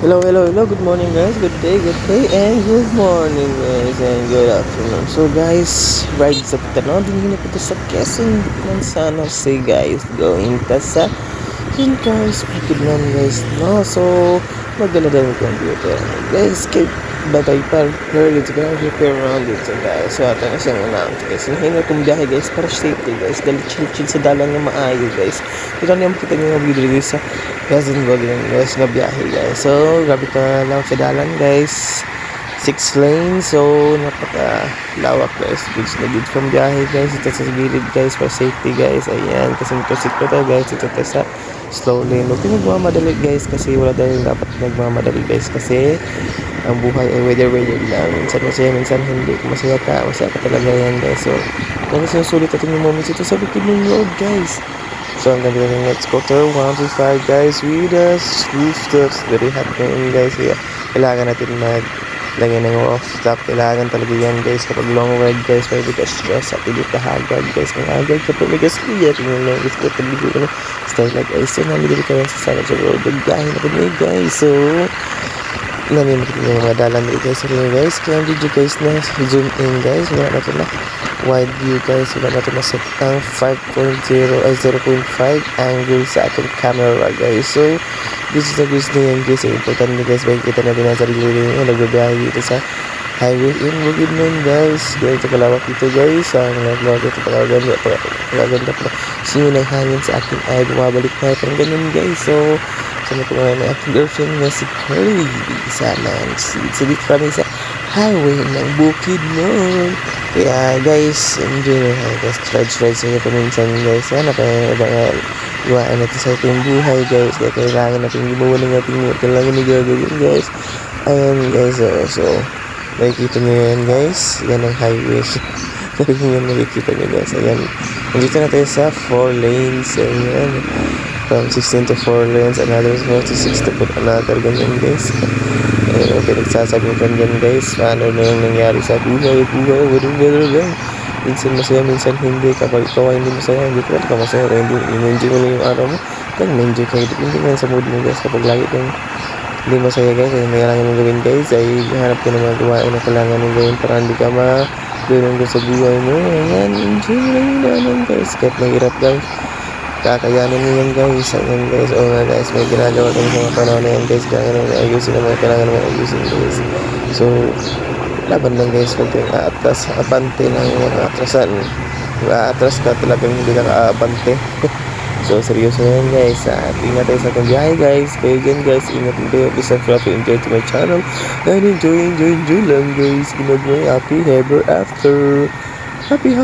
Hello, hello, hello. Good morning, guys. Good day, and good morning, guys, and good afternoon. So, guys, ride sa Putano. Din po sa Quezon, San Jose, guys. Going ta sa yun, guys. Bukid man, guys. No, so, magdala daw yung computer. Guys, keep batay pa. Early to go. Repair around dito, guys. So, ito na siyang announce, guys. Hinahinga kong biyahe, guys, para safety, guys. Dali chill-chill sa dalan nga maayo, guys. Ito na yung makita nyo mga video sa Quezon Road lang, guys, na biyahe, guys. So, grabe ka lang sa dalan, guys. 6 lanes, so napaka lawak, guys. Goods na good from biyahe, guys. Ito sa gilid, guys, for safety, guys. Ayan, kasi motorsiklo to, guys. Ito sa slow lane. Huwag kayo magmamadali, guys, kasi wala tayong dapat magmamadali, guys, kasi ang buhay ay weather lang. Minsan masaya, minsan hindi. Masaya ka talaga yan, guys. So, kung sinusulit natin yung moments ito sa bukid ng road, guys. So, ang ganda ng next quarter, 1-5, guys, with us, rooftops, very hot ngayon, guys. Kaya, kailangan natin lagyan ng off stop. Kailangan talaga yan, guys, kapag long ride, guys, pwede ka stress at hindi ka hagad, guys. Kung hagad ka po, may gasliya, tingnan lang, guys, kapag hindi ko style like ice, so, namili ka lang sa sana sa road, gagyahin natin ngayon, guys. So, namili yung mga dalan dito, guys. So, guys, kaya ang video, guys, na zoom in, guys. Wala na ito na wide view, guys. Wala na ito na set ang 5.0 ay 0.5 angle sa ating camera, guys. So, this is the guys na yan, guys. Important na, guys. Bakit kita natin ang sarili rin nagbabiyahe dito sa highway in Bukidnon, guys. Ganito kalawak dito, guys. Ang naglago ito pagkaganda pa. Sino ng hangin sa aking ay bumabalik na parang ganun, guys. So, sama ko ngayon ang aking girlfriend na si Curly. Sana sa dito kami sa highway ng Bukidnon. Kaya, guys, enjoy na, guys. Ride sa inyo paminsan, guys. Sana pa ibang iwaan natin sa ating buhay, guys. Kaya kailangan natin gumawa ng ating mga kailangan na gagawin, guys. Ayan, guys. So, nakikita nyo yan, guys. Yan ang highway. Sabi ko yan, nakikita nyo, guys. Ayan. Nandito na tayo sa 4 lanes. Ayan. From 16 to 4 lanes. Another 4 to 6 to put another. Ganyan, guys. Ayan, pinagsasagutan dyan, guys. Paano na yung nangyari sa buhay, weather lang. Minsan masaya, minsan hindi. Kapag ikaw ay hindi masaya, hindi ka masaya. Kaya hindi mo lang yung araw mo. Kaya enjoy kayo. Depende nga sa mood mo, guys. Kapag lagi kang hindi masaya, guys, ay may kailangan mong gawin, guys, ay hanap ko ng mga gawain na kailangan mong gawin para hindi ka ma-gawin sa buhay mo. Ayan, enjoy mo lang yung naman, guys. Kahit mahirap, guys, kakayanin mo yan, guys. Ayan, guys. O nga, guys, may ginagawa kang mga panahon na yan, guys. Kailangan naman ayusin naman, kailangan naman ayusin, guys. So, laban lang, guys. Huwag kayong aatras, abante lang yung mga atrasan. Kung aatras ka, talagang hindi ka kaabante. So, seryoso na yan, guys. Ingat tayo sa ating biyahe, guys. Kayo dyan, guys. Ingat din kayo. Please subscribe to enjoy to my channel. And enjoy lang, guys. Ginag mo happy ever after. Happy.